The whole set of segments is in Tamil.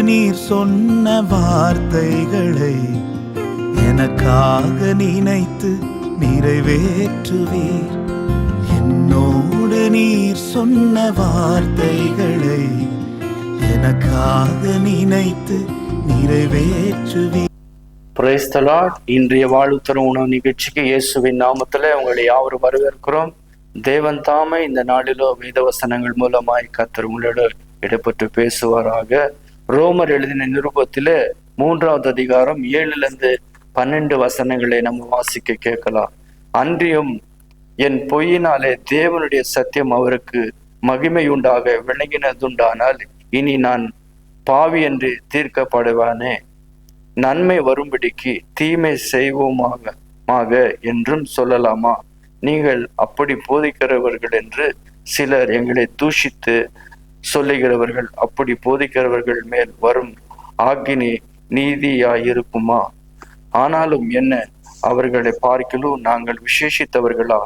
நீர் சொன்ன வார்த்தைகளை எனக்காக நினைத்து நிறைவேற்றுவீர். என்னோடு நீர் சொன்ன வார்த்தைகளை எனக்காக நினைத்து நிறைவேற்றுவீர். Praise the Lord. இன்றைய வாழ்வு தரும் உணவு நிகழ்ச்சிக்கு இயேசுவின் நாமத்திலே உங்களை யாவரும் வரவேற்கிறோம். தேவன் தாமே இந்த நாளிலோ வேத வசனங்கள் மூலமாய் கர்த்தர் உங்களோடு இடப்பட்டு பேசுவாராக. ரோமர் எழுதின நிருபத்திலே 3வது அதிகாரம் 7-12 வசனங்களை நம்ம வாசிக்க கேட்கலாம். அன்றியும் என் பொய்யினாலே தேவனுடைய சத்தியம் அவருக்கு மகிமையுண்டாக விளங்கினதுண்டானால் இனி நான் பாவி என்று தீர்க்கப்படுவானே, நன்மை வரும்படிக்கு தீமை செய்வோமாக என்றும் சொல்லலாமா? நீங்கள் அப்படி போதிக்கிறவர்கள் என்று சிலர் எங்களை தூஷித்து சொல்லுகிறவர்கள். அப்படி போதிக்கிறவர்கள் மேல் வரும் ஆக்கினி நீதியாயிருக்குமா? ஆனாலும் என்ன, அவர்களை பார்க்கலும் நாங்கள் விசேஷித்தவர்களா?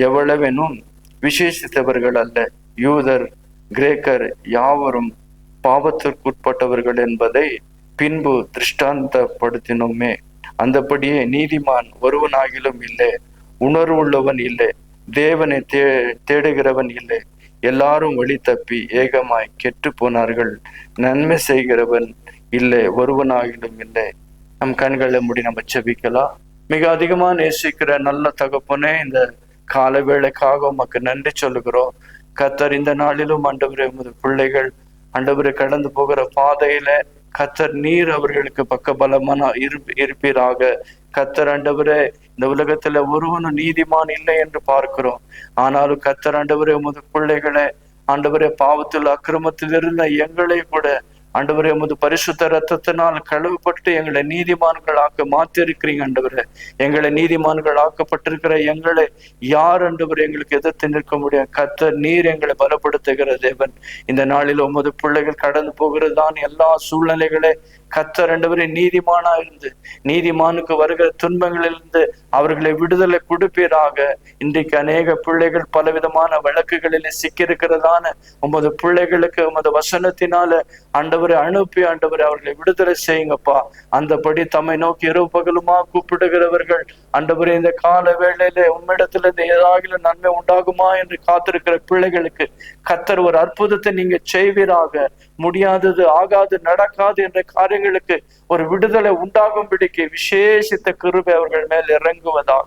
எவ்வளவெனும் விசேஷித்தவர்கள் அல்ல. யூதர் கிரேக்கர் யாவரும் பாவத்திற்குட்பட்டவர்கள் என்பதை பின்பு திருஷ்டாந்தப்படுத்தினோமே. அந்தபடியே நீதிமான் ஒருவனாகிலும் இல்லை, உணர்வுள்ளவன் இல்லை, தேவனை தேடுகிறவன் இல்லை. எல்லாரும் வழி தப்பி ஏகமாய் கெட்டு போனார்கள். நன்மை செய்கிறவன் இல்லை, ஒருவனாகிலும் இல்லை. நம் கண்களை மூடி நம்ம ஜெபிக்கலாம். மிக அதிகமாக நேசிக்கிற நல்ல தகப்பனே, இந்த கால வேளைக்காக உமக்கு நன்றி சொல்லுகிறோம். கர்த்தர் இந்த நாளிலும் ஆண்டவரே உமது பிள்ளைகள் ஆண்டவரே கடந்து போகிற பாதையில கர்த்தர் நீர் அவர்களுக்கு பக்கபலமான இருப்பீராக. கர்த்தர் ஆண்டவரே, இந்த உலகத்துல ஒருவனும் நீதிமான் இல்லை என்று பார்க்கிறோம். ஆனாலும் கர்த்தர் ஆண்டவரே உமது பிள்ளைகளை ஆண்டவரே பாவத்தில் அக்கிரமத்தில் இருந்த எங்களை கூட ஆண்டவரே உமது பரிசுத்த ரத்தத்தினால் கழுவப்பட்டு எங்களை நீதிமான்கள் ஆக்க மாற்றிருக்கிறீங்க. ஆண்டவரே, எங்களை நீதிமான்கள் ஆக்கப்பட்டிருக்கிற எங்களை யார் ஆண்டவரே எங்களுக்கு எதிர்த்து நிற்க முடியும்? கர்த்தர் நீர் எங்களை பலப்படுத்துகிற தேவன். இந்த நாளில் உமது பிள்ளைகள் கடந்து போகிறதான் எல்லா சூழ்நிலைகளே கர்த்தர் ஆண்டவரே நீதிமானா இருந்து நீதிமானுக்கு வருகிற துன்பங்களிலிருந்து அவர்களை விடுதலை கொடுப்பீராக. இன்றைக்கு அநேக பிள்ளைகள் பலவிதமான வழக்குகளில் சிக்கியிருக்கிறதான உமது பிள்ளைகளுக்கு உமது வசனத்தினால ஆண்டவரை அனுப்பி ஆண்டவரை அவர்களை விடுதலை செய்யுங்கப்பா. அந்தபடி தம்மை நோக்கி இரவு பகலுமா கூப்பிடுகிறவர்கள் ஆண்டவரே இந்த கால வேளையில உம்மிடத்துல இருந்து ஏதாவது நன்மை உண்டாகுமா என்று காத்திருக்கிற பிள்ளைகளுக்கு கர்த்தர் ஒரு அற்புதத்தை நீங்க செய்வீராக. முடியாதது, ஆகாது, நடக்காது என்ற காரியங்களுக்கு ஒரு விடுதலை உண்டாகும்படிக்கு விசேஷித்த கிருபை அவர்கள் மேல் இறங்குவதாக.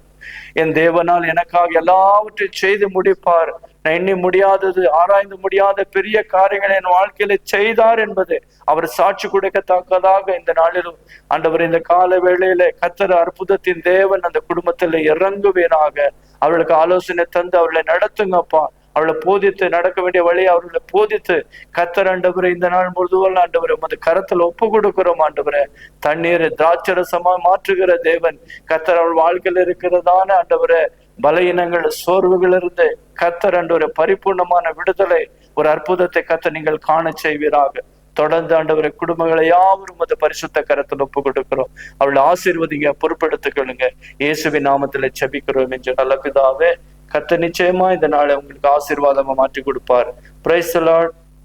என் தேவனால் எனக்காக எல்லாவற்றையும் செய்து முடிப்பார். நான் எண்ணி முடியாதது, ஆராய்ந்து முடியாத பெரிய காரியங்களை என் வாழ்க்கையில செய்தார் என்பது அவர் சாட்சி கொடுக்கத்தக்கதாக இந்த நாளிலும் ஆண்டவர் இந்த கால வேளையில கர்த்தர் அற்புதத்தின் தேவன் அந்த குடும்பத்துல இறங்குவீராக. அவர்களுக்கு ஆலோசனை தந்து அவர்களை நடத்துங்கப்பா. அவளை போதித்து நடக்க வேண்டிய வழியை அவர்களை போதித்து கர்த்தர் ஆண்டவரை இந்த நாள் முழுதுவல் ஆண்டவரை உமது கரத்துல ஒப்பு கொடுக்கிறோம். ஆண்டவரை தண்ணீரை திராட்சரசமா மாற்றுகிற தேவன் கர்த்தர் அவள் வாழ்க்கையில் இருக்கிறதான ஆண்டவரை பலவீனங்கள் சோர்வுகள் இருந்து கர்த்தர் ஆண்டவரை பரிபூர்ணமான விடுதலை ஒரு அற்புதத்தை கர்த்தர் நீங்கள் காண செய்வீராக. தொடர்ந்து ஆண்டவரை குடும்பங்களை யாவரும் அந்த பரிசுத்த கரத்தில் ஒப்பு கொடுக்கிறோம். அவளை ஆசீர்வதிங்க, பொறுப்பெடுத்துக்கொள்ளுங்க. இயேசுவின் நாமத்துல ஜெபிக்கிறோம் என்று நல்ல பிதாவே. கர்த்தர் நிச்சயமா இந்த நாளை உங்களுக்கு ஆசீர்வாதமா மாற்றி கொடுப்பார். Praise the Lord.